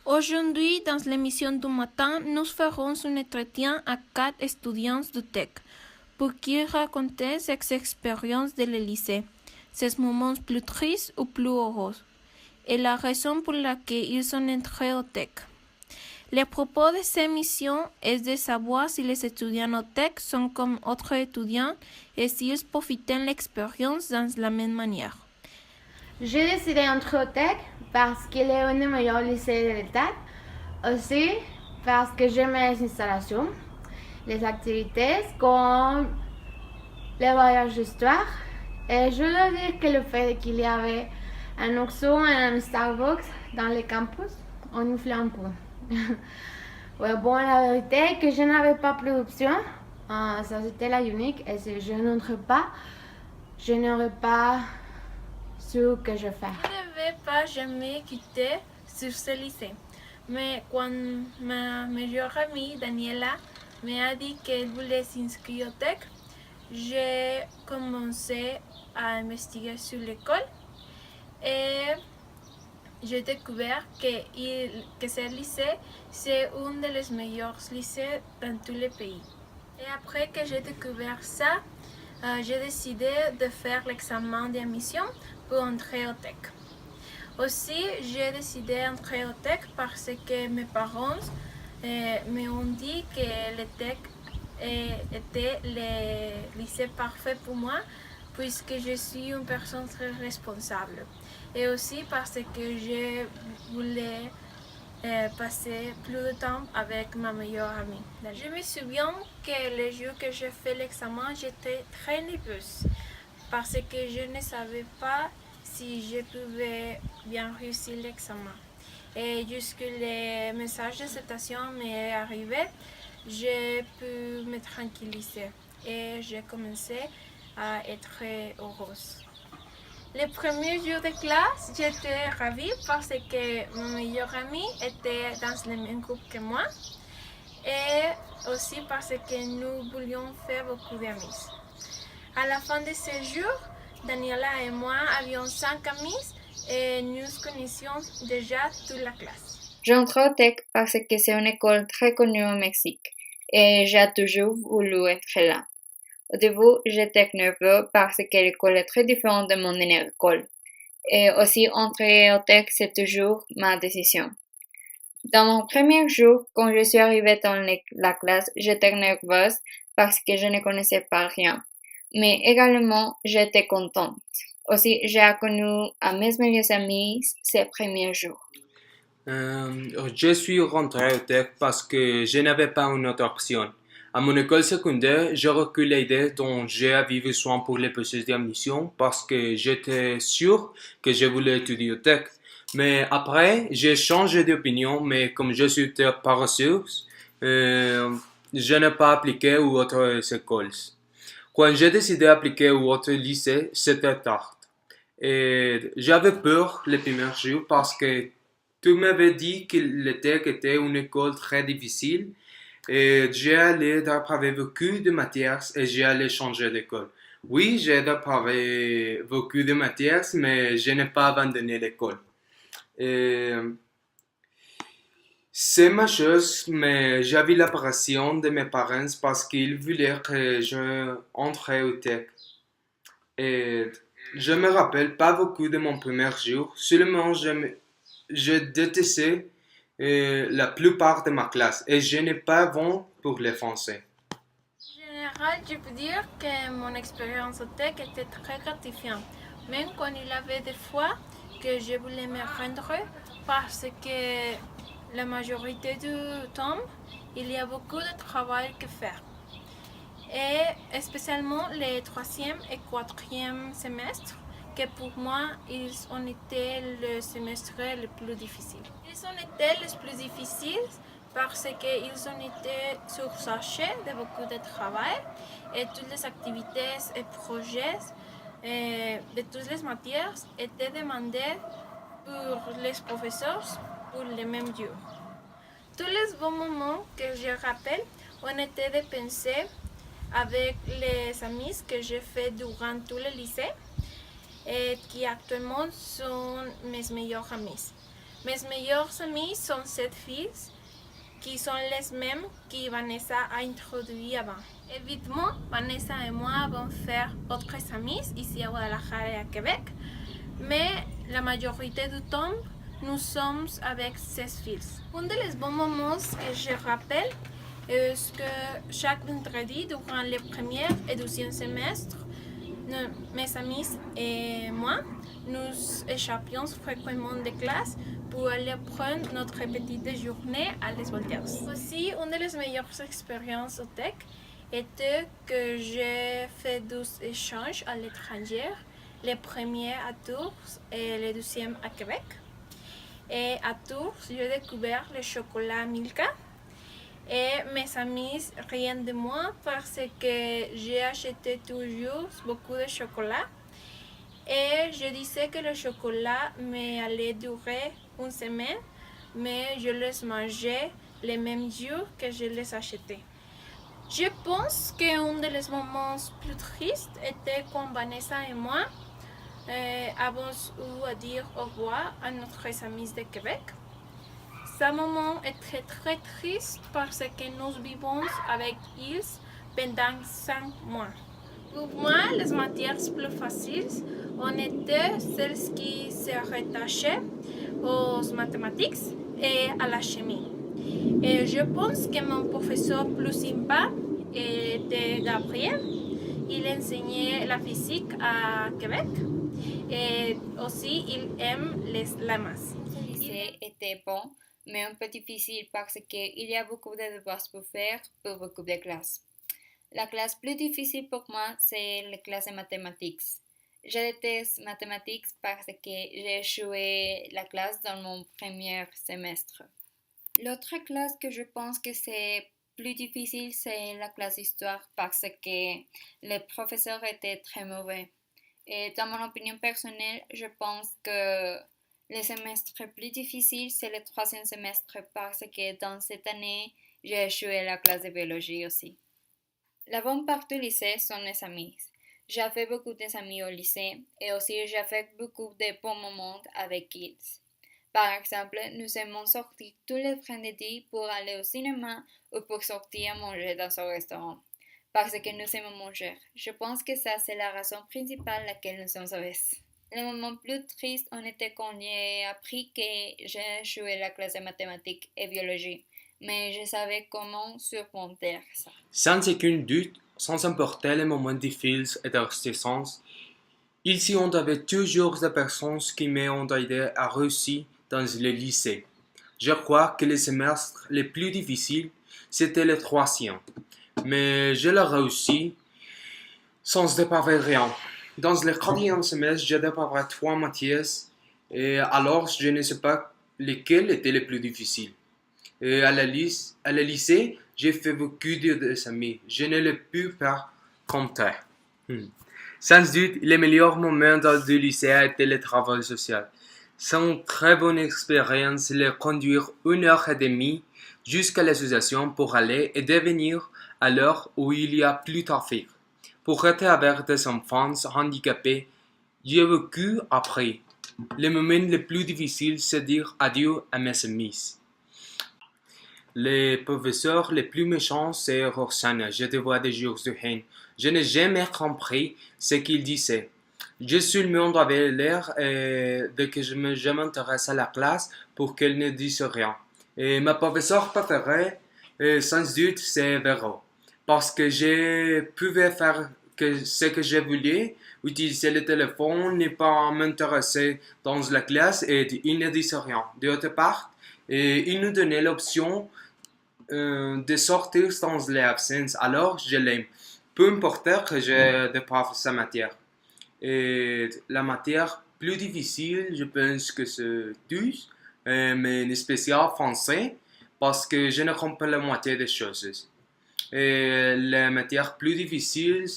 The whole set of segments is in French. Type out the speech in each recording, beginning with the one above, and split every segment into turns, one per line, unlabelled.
Aujourd'hui, dans l'émission du matin, nous ferons un entretien à 4 étudiants de tech pour qu'ils racontent leurs expériences de le lycée, ces moments plus tristes ou plus heureux, et la raison pour laquelle ils sont entrés au tech. Le propos de cette émission est de savoir si les étudiants au tech sont comme autres étudiants et s'ils profitent de l'expérience dans la même manière.
J'ai décidé d'entrer au tech parce qu'il est un des meilleurs lycées de l'État. Aussi parce que j'aime les installations, les activités comme les voyages d'histoire. Et je dois dire que le fait qu'il y avait un Oxxo et un Starbucks dans le campus, on nous fait un peu. Ouais, bon, la vérité est que je n'avais pas plus d'options. Ça c'était la unique. Et si je n'entre pas, je n'aurais pas su que je fais.
Je ne vais pas jamais quitter ce lycée. Mais quand ma meilleure amie Daniela m'a dit qu'elle voulait s'inscrire au tech, j'ai commencé à investiguer sur l'école et j'ai découvert que ce lycée, c'est un des meilleurs lycées dans tous les pays. Et après que j'ai découvert ça, j'ai décidé de faire l'examen d'admission pour entrer au tech. Aussi, j'ai décidé d'entrer au tech parce que mes parents m'ont dit que le tech était le lycée parfait pour moi puisque je suis une personne très responsable. Et aussi parce que je voulais passer plus de temps avec ma meilleure amie. Je me souviens que le jour que j'ai fait l'examen, j'étais très nerveuse parce que je ne savais pas si je pouvais bien réussir l'examen. Et jusque le message de citation m'est arrivé, j'ai pu me tranquilliser et j'ai commencé à être heureuse. Les premiers jours de classe, j'étais ravie parce que mon meilleur ami était dans le même groupe que moi et aussi parce que nous voulions faire beaucoup d'amis. À la fin de ce jour, Daniela et moi avions 5 amis et nous connaissions déjà toute la classe.
J'entre au tech parce que c'est une école très connue au Mexique et j'ai toujours voulu être là. Au début, j'étais nerveux parce que l'école est très différente de mon école. Et aussi, entrer au tech, c'est toujours ma décision. Dans mon premier jour, quand je suis arrivée dans la classe, j'étais nerveuse parce que je ne connaissais pas rien. Mais également, j'étais contente. Aussi, j'ai connu à mes meilleurs amis ces premiers jours.
Je suis rentré au tech parce que je n'avais pas une autre option. À mon école secondaire, j'ai reculé l'idée dont j'avais besoin pour les processus d'admission parce que j'étais sûr que je voulais étudier au tech. Mais après, j'ai changé d'opinion, mais comme je suis paresseuse, je n'ai pas appliqué aux autres écoles. Quand j'ai décidé d'appliquer aux autres lycées, c'était tard. Et j'avais peur les premiers jours parce que tu m'avais dit que le tech était une école très difficile et j'ai allé d'après beaucoup de matières et j'ai allé changer d'école. Oui, j'ai d'après beaucoup de matières, mais je n'ai pas abandonné l'école. Et c'est ma chose, mais j'avais la pression de mes parents parce qu'ils voulaient que je entre au tech. Et je me rappelle pas beaucoup de mon premier jour, seulement je détestais la plupart de ma classe et je n'ai pas bon pour les français.
En général, je peux dire que mon expérience au tech était très gratifiante, même quand il y avait des fois que je voulais me rendre parce que la majorité du temps, il y a beaucoup de travail à faire. Et spécialement les 3e et 4e semestres, que pour moi, ils ont été le semestre le plus difficile. Ils ont été les plus difficiles parce qu'ils ont été surchargés de beaucoup de travail et toutes les activités et projets de toutes les matières étaient demandés pour les professeurs pour le même jour. Tous les bons moments que je rappelle ont été dépensés avec les amis que j'ai fait durant tout le lycée et qui actuellement sont mes meilleurs amis. Mes meilleures amies sont 7 filles qui sont les mêmes que Vanessa a introduit avant. Évidemment, Vanessa et moi vont faire d'autres amis ici à Guadalajara et à Québec, mais la majorité du temps, nous sommes avec 16 filles. Un des bons moments que je rappelle est que chaque vendredi, durant le premier et deuxième semestre, mes amis et moi, nous échappions fréquemment de classe pour aller prendre notre petit déjeuner à Les Voltaires. Aussi, une des meilleures expériences au TEC était que j'ai fait 12 échanges à l'étranger, le premier à Tours et le deuxième à Québec. Et à Tours, j'ai découvert le chocolat Milka. Et mes amis rient de moi parce que j'ai acheté toujours beaucoup de chocolat. Et je disais que le chocolat allait durer une semaine, mais je les mangeais les mêmes jours que je les achetais. Je pense qu'un des moments plus tristes était quand Vanessa et moi avons eu à dire au revoir à notre amis de Québec. Ce moment est très triste parce que nous vivons avec ils pendant 5 mois. Pour moi, les matières plus faciles ont été celles qui se rattachaient aux mathématiques et à la chimie. Et je pense que mon professeur plus sympa était Gabriel. Il enseignait la physique à Québec et aussi il aime la maths.
Le lycée était bon, mais un peu difficile parce qu'il y a beaucoup de devoirs pour faire pour beaucoup de classes. La classe plus difficile pour moi, c'est la classe de mathématiques. Je déteste mathématiques parce que j'ai échoué la classe dans mon premier semestre. L'autre classe que je pense que c'est plus difficile, c'est la classe d'histoire parce que les professeurs étaient très mauvais. Et dans mon opinion personnelle, je pense que le semestre plus difficile, c'est le troisième semestre parce que dans cette année, j'ai échoué la classe de biologie aussi. La bonne partie du lycée sont les amis. J'ai fait beaucoup d'amis au lycée et aussi j'ai fait beaucoup de bons moments avec ils. Par exemple, nous aimons sortir tous les vendredis pour aller au cinéma ou pour sortir manger dans un restaurant. Parce que nous aimons manger. Je pense que ça, c'est la raison principale à laquelle nous sommes avec. Le moment plus triste, on était quand j'ai appris que j'ai échoué la classe de mathématiques et biologie. Mais je savais comment surmonter ça.
Sans aucun doute, sans importer les moments difficiles et de résistance, ici on avait toujours des personnes qui m'ont aidé à réussir dans le lycée. Je crois que les semestres les plus difficiles, c'était le troisième. Mais je l'ai réussi sans dépaver rien. Dans le quatrième semestre, j'ai dépavé 3 matières et alors je ne sais pas lesquelles étaient les plus difficiles. Et à la lycée, j'ai fait beaucoup d'amis. Je ne les peux pas compter. Sans doute, les meilleurs moments dans le lycée a été le travail social. C'est une très bonne expérience de conduire 1h30 jusqu'à l'association pour aller et devenir à l'heure où il y a plus de trafic. Pour être avec des enfants handicapés, j'ai vécu après. Le moment le plus difficile, c'est dire adieu à mes amis. Le professeur le plus méchant, c'est Roxane. Je te vois des jours de haine. Je n'ai jamais compris ce qu'il disait. Je seulement avais l'air de que je m'intéresse à la classe pour qu'elle ne dise rien. Et ma professeure préférée, sans doute, c'est Véro. Parce que je pouvais faire ce que je voulais, utiliser le téléphone, ne pas m'intéresser dans la classe et il ne disait rien. D'autre part, il nous donnait l'option de sortir dans les absences. Alors, je l'aime. Peu importe que je déprave sa matière. Et la matière plus difficile, je pense que c'est 12, mais en spécial français, parce que je ne comprends la moitié des choses. Et la matière plus difficile,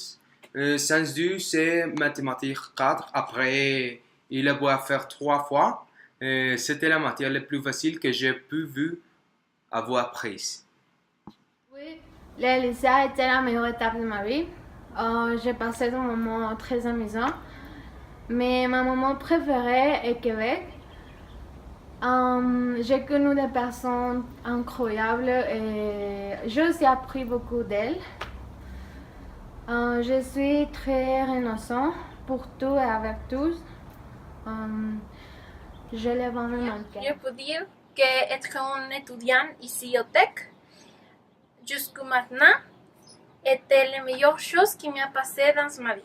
sans doute, c'est mathématiques 4. Après, il a beau faire 3 fois. C'était la matière la plus facile que j'ai pu avoir prise.
Oui, le lycée a été la meilleure étape de ma vie. J'ai passé des moments très amusants. Mais mon moment préféré est Québec. J'ai connu des personnes incroyables et j'ai aussi appris beaucoup d'elles. Je suis très reconnaissant pour tout et avec tous. Je les vraiment manqué.
Je peux dire qu'être un étudiant ici au Tech, jusqu'à maintenant, était la meilleure chose qui m'a passé dans ma vie.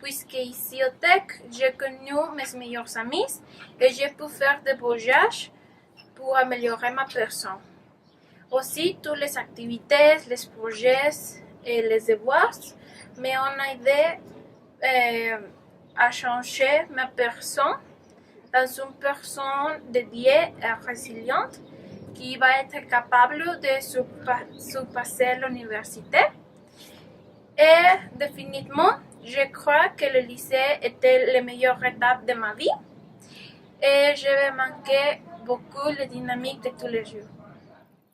Puisque ici au Tech, j'ai connu mes meilleurs amis et j'ai pu faire des voyages pour améliorer ma personne. Aussi, toutes les activités, les projets et les devoirs m'ont aidé à changer ma personne dans une personne dédiée et résiliente qui va être capable de surpasser l'université. Et définitivement, je crois que le lycée était la meilleure étape de ma vie et je vais manquer beaucoup la dynamique de tous les jours.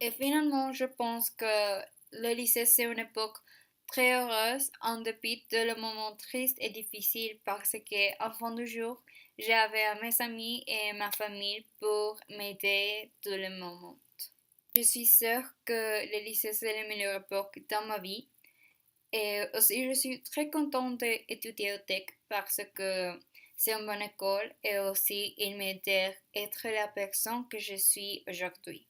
Et finalement, je pense que le lycée, c'est une époque très heureuse en dépit de le moment triste et difficile parce qu'en fin du jour, j'avais mes amis et ma famille pour m'aider tout le moment. Je suis sûre que le lycée, c'est la meilleure époque dans ma vie. Et aussi, je suis très contente d'étudier au Tech parce que c'est une bonne école et aussi il m'aide à être la personne que je suis aujourd'hui.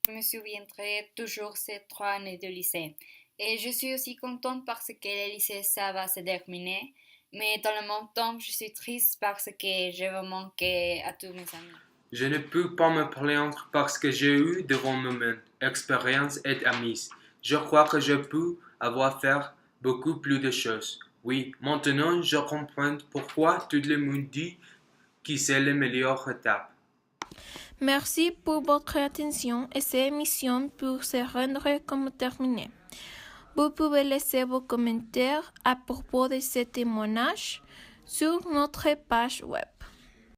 Je me souviendrai toujours ces 3 années de lycée. Et je suis aussi contente parce que le lycée, ça va se terminer. Mais dans le même temps, je suis triste parce que je vais manquer à tous mes amis.
Je ne peux pas me plaindre parce que j'ai eu devant moi-même expérience et amis. Je crois que je peux avoir fait beaucoup plus de choses. Oui, maintenant je comprends pourquoi tout le monde dit que c'est la meilleure étape.
Merci pour votre attention et cette émission pour se rendre comme terminée. Vous pouvez laisser vos commentaires à propos de ce témoignage sur notre page web.